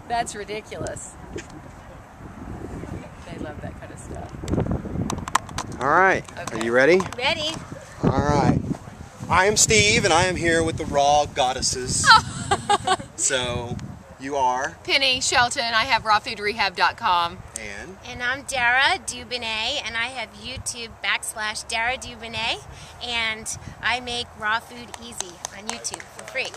That's ridiculous. They love that kind of stuff. All right, Okay. Are you ready? Ready? All right. I am Steve, and I am here with the Raw Goddesses. So, you are? Penni Shelton. I have rawfoodrehab.com. And I'm Dara Dubinet, and I have YouTube /Dara Dubinet, and I make raw food easy on YouTube for free.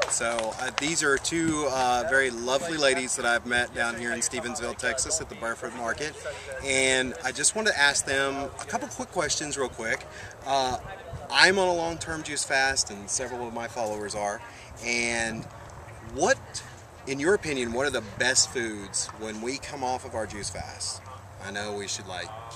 So, these are two very lovely ladies that I've met down here in Stevensville, Texas at the Burford Market. And I just wanted to ask them a couple quick questions real quick. I'm on a long-term juice fast, and several of my followers are. And what, in your opinion, what are the best foods when we come off of our juice fast? I know we should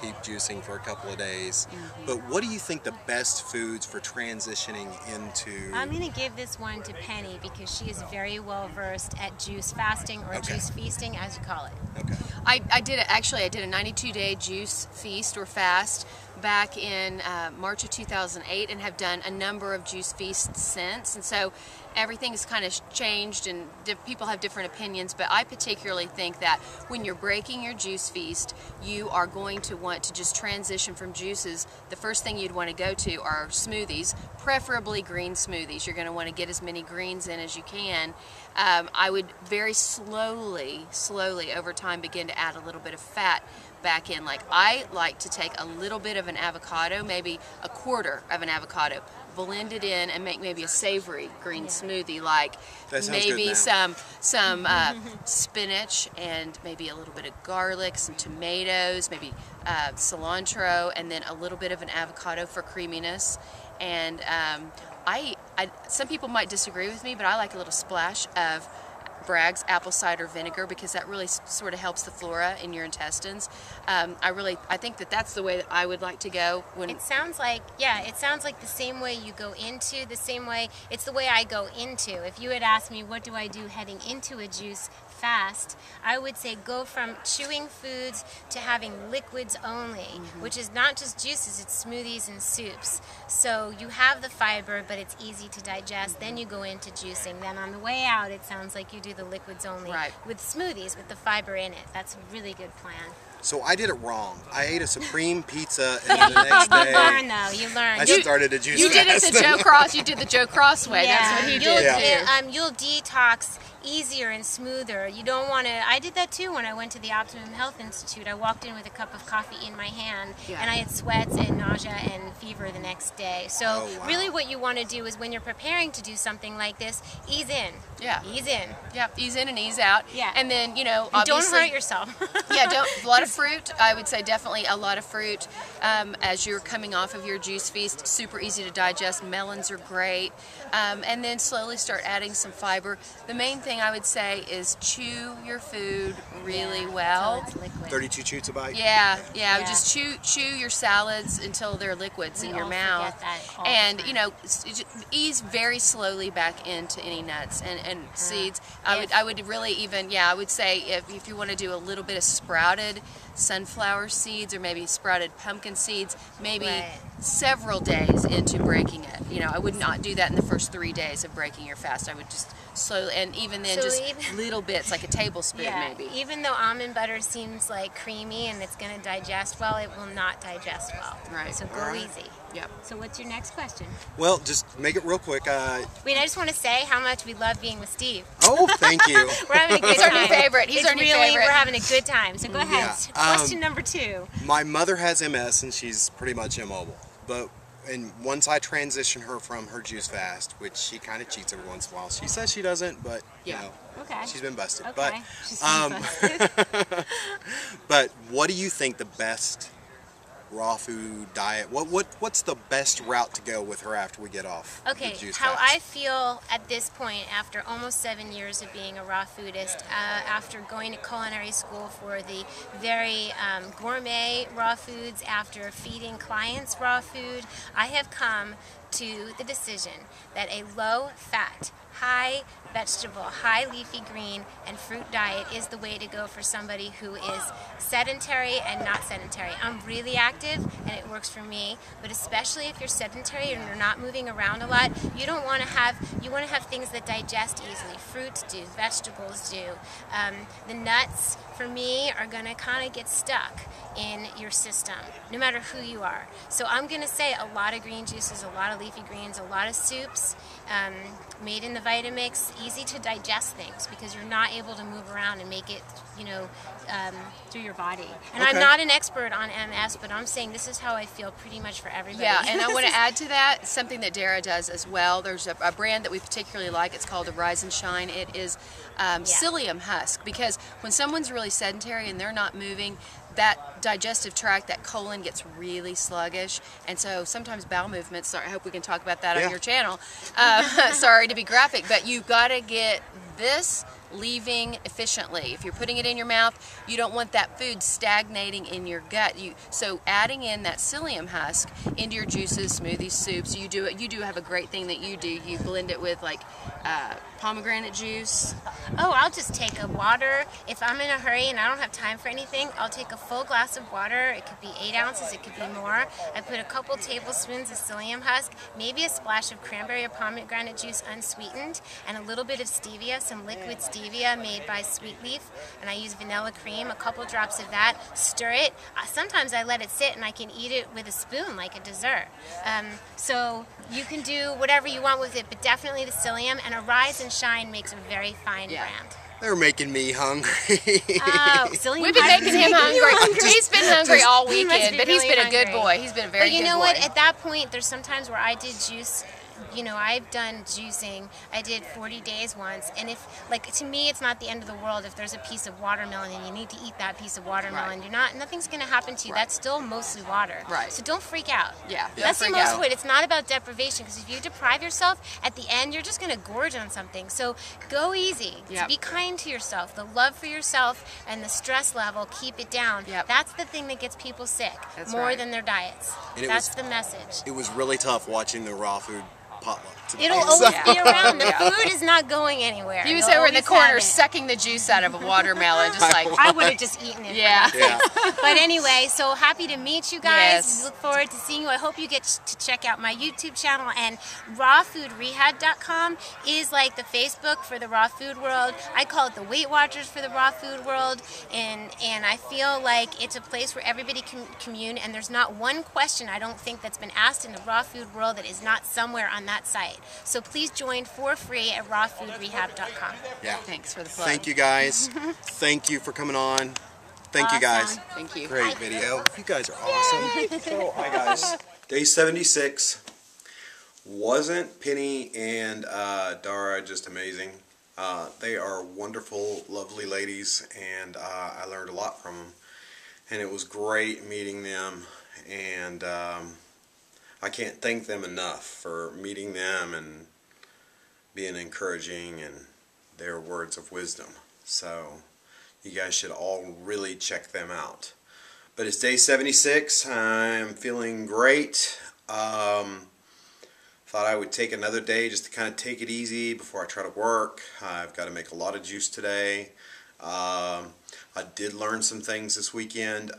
keep juicing for a couple of days, but what do you think the best foods for transitioning into? I'm going to give this one to Penni because she is very well versed at juice fasting or juice feasting, as you call it. Okay. I did a 92-day juice feast or fast back in March of 2008 and have done a number of juice feasts since, and so everything's kind of changed and people have different opinions, but I particularly think that when you're breaking your juice feast, you are going to want to just transition from juices. The first thing you'd want to go to are smoothies, preferably green smoothies. You're going to want to get as many greens in as you can. I would very slowly over time begin to add a little bit of fat back in. Like, I like to take a little bit of an avocado, maybe a quarter of an avocado, blend it in and make maybe a savory green smoothie, like maybe some spinach and maybe a little bit of garlic, some tomatoes, maybe cilantro, and then a little bit of an avocado for creaminess. And some people might disagree with me, but I like a little splash of Bragg's apple cider vinegar because that really sort of helps the flora in your intestines. I think that's the way that I would like to go. When it sounds like, it sounds like the same way you go into, the same way, it's the way I go into. If you had asked me what do I do heading into a juice fast, I would say go from chewing foods to having liquids only, which is not just juices, it's smoothies and soups. So you have the fiber, but it's easy to digest. Then you go into juicing. Then on the way out, it sounds like you do the liquids only with smoothies with the fiber in it. That's a really good plan. So I did it wrong. I ate a supreme pizza, and then the next day you learn though. You learn. I started a juice You did it fast. the Joe Cross. You did the Joe Cross way. Yeah. That's what he did too. You'll detox easier and smoother. You don't want to. I did that too when I went to the Optimum Health Institute. I walked in with a cup of coffee in my hand, and I had sweats and nausea and fever the next day. So really, what you want to do is when you're preparing to do something like this, ease in. Yeah. Ease in. Yeah. Ease in and ease out. Yeah. And then obviously, don't hurt yourself. A lot of fruit. I would say definitely a lot of fruit as you're coming off of your juice feast. Super easy to digest. Melons are great. And then slowly start adding some fiber. The main thing I would say is chew your food really well. Until it's liquid. 32 chews a bite? Yeah. Just chew your salads until they're liquids in your mouth. And ease very slowly back into any nuts and seeds. I would really even, I would say if you want to do a little bit of sprouted sunflower seeds or maybe sprouted pumpkin seeds, maybe several days into breaking it. I would not do that in the first 3 days of breaking your fast. I would just slowly, and even then little bits, like a tablespoon maybe. Even though almond butter seems like creamy and it's going to digest well, it will not digest well. Right. So go easy. Yep. So what's your next question? Well, just make it real quick. Wait, I just want to say how much we love being with Steve. Oh, thank you. We're having a good time. He's our new favorite. He's our new favorite. We're having a good time. So go ahead. Question number 2. My mother has MS and she's pretty much immobile. And once I transition her from her juice fast, which she kind of cheats every once in a while. She says she doesn't, but she's been busted. Okay. But what do you think the best raw food diet? What's the best route to go with her after we get off the juice how fast? I feel at this point after almost 7 years of being a raw foodist, after going to culinary school for the very gourmet raw foods, after feeding clients raw food, I have come to the decision that a low-fat, high-vegetable, high-leafy green and fruit diet is the way to go for somebody who is sedentary and not sedentary. I'm really active and it works for me, but especially if you're sedentary and you're not moving around a lot, you want to have things that digest easily. Fruits do, vegetables do. The nuts, for me, are going to kind of get stuck in your system, no matter who you are. So I'm going to say a lot of green juices, a lot of leafy greens, a lot of soups, made in the Vitamix, easy to digest things because you're not able to move around and make it, through your body. And I'm not an expert on MS, but I'm saying this is how I feel pretty much for everybody. Yeah, and I want to add to that something that Dara does as well. There's a brand that we particularly like. It's called the Rise and Shine. It is psyllium husk, because when someone's really sedentary and they're not moving, that digestive tract, that colon gets really sluggish, and so sometimes bowel movements. Sorry, I hope we can talk about that on your channel. Sorry to be graphic, but you've got to get this leaving efficiently. If you're putting it in your mouth, you don't want that food stagnating in your gut. So adding in that psyllium husk into your juices, smoothies, soups, you do have a great thing that you do. You blend it with like pomegranate juice. Oh, I'll just take a water. If I'm in a hurry and I don't have time for anything, I'll take a full glass of water. It could be 8 ounces, it could be more. I put a couple tablespoons of psyllium husk, maybe a splash of cranberry or pomegranate juice unsweetened, and a little bit of stevia, some liquid stevia made by Sweet Leaf, and I use vanilla cream, a couple drops of that, stir it. Sometimes I let it sit and I can eat it with a spoon like a dessert. So you can do whatever you want with it, but definitely the psyllium, and a Rise and Shine makes a very fine brand. They're making me hungry. Oh, psyllium. We've been making him hungry. He's been hungry all He must weekend, be but he's really been a good hungry. boy. He's been a very good boy. But you know what? At that point, there's sometimes where I did juice. I've done juicing. I did 40 days once, and to me, it's not the end of the world if there's a piece of watermelon and you need to eat that piece of watermelon. Nothing's going to happen to you. That's still mostly water. Right. So don't freak out. Yeah. That's the most point. It's not about deprivation, because if you deprive yourself, at the end, you're just going to gorge on something. So go easy. Yep. Be kind to yourself. The love for yourself and the stress level, keep it down. Yep. That's the thing that gets people sick more than their diets. That's the message. It was really tough watching the raw food potluck. It'll always be around. The food is not going anywhere. He was over in the corner sucking the juice out of a watermelon, just like I would have just eaten it. Yeah. But anyway, so happy to meet you guys. Yes. Look forward to seeing you. I hope you get to check out my YouTube channel, and rawfoodrehab.com is like the Facebook for the raw food world. I call it the Weight Watchers for the raw food world, and I feel like it's a place where everybody can commune, and there's not one question I don't think that's been asked in the raw food world that is not somewhere on that site. So please join for free at rawfoodrehab.com. Yeah. Thanks for the plug. Thank you guys. Thank you for coming on. Thank you guys. Thank you. Great video. You guys are awesome. So, hi guys. Day 76. Wasn't Penny and Dara just amazing? They are wonderful, lovely ladies, and I learned a lot from them. And it was great meeting them, and I can't thank them enough for meeting them and being encouraging and their words of wisdom. So you guys should all really check them out. But it's day 76. I'm feeling great. Thought I would take another day just to kind of take it easy before I try to work. I've got to make a lot of juice today. I did learn some things this weekend.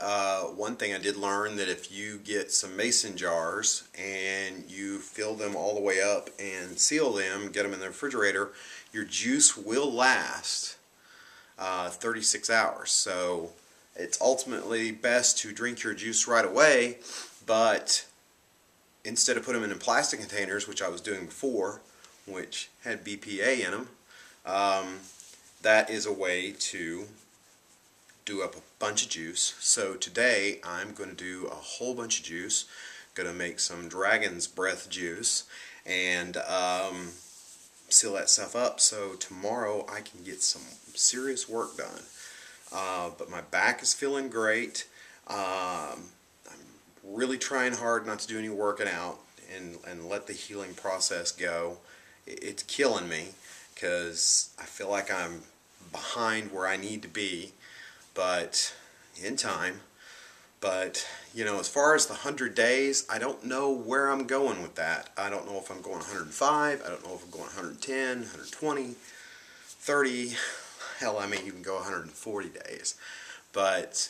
One thing I did learn, that if you get some mason jars and you fill them all the way up and seal them, get them in the refrigerator, your juice will last 36 hours. So it's ultimately best to drink your juice right away, but instead of putting them in plastic containers, which I was doing before, which had BPA in them, that is a way to do up a bunch of juice. So today I'm going to do a whole bunch of juice. Going to make some dragon's breath juice and seal that stuff up so tomorrow I can get some serious work done. But my back is feeling great. I'm really trying hard not to do any working out and let the healing process go. It's killing me because I feel like I'm behind where I need to be, but in time. But, you know, as far as the 100 days, I don't know where I'm going with that. I don't know if I'm going 105, I don't know if I'm going 110, 120, 30, hell, I may even go 140 days. But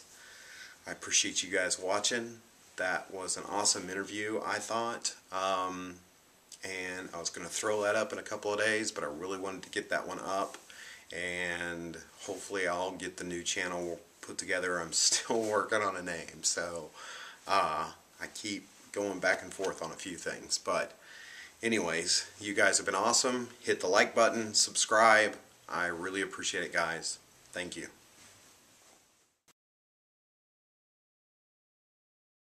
I appreciate you guys watching. That was an awesome interview, I thought. And I was going to throw that up in a couple of days, but I really wanted to get that one up. And hopefully I'll get the new channel put together. I'm still working on a name, so I keep going back and forth on a few things. But anyways, you guys have been awesome. Hit the like button, subscribe. I really appreciate it, guys. Thank you.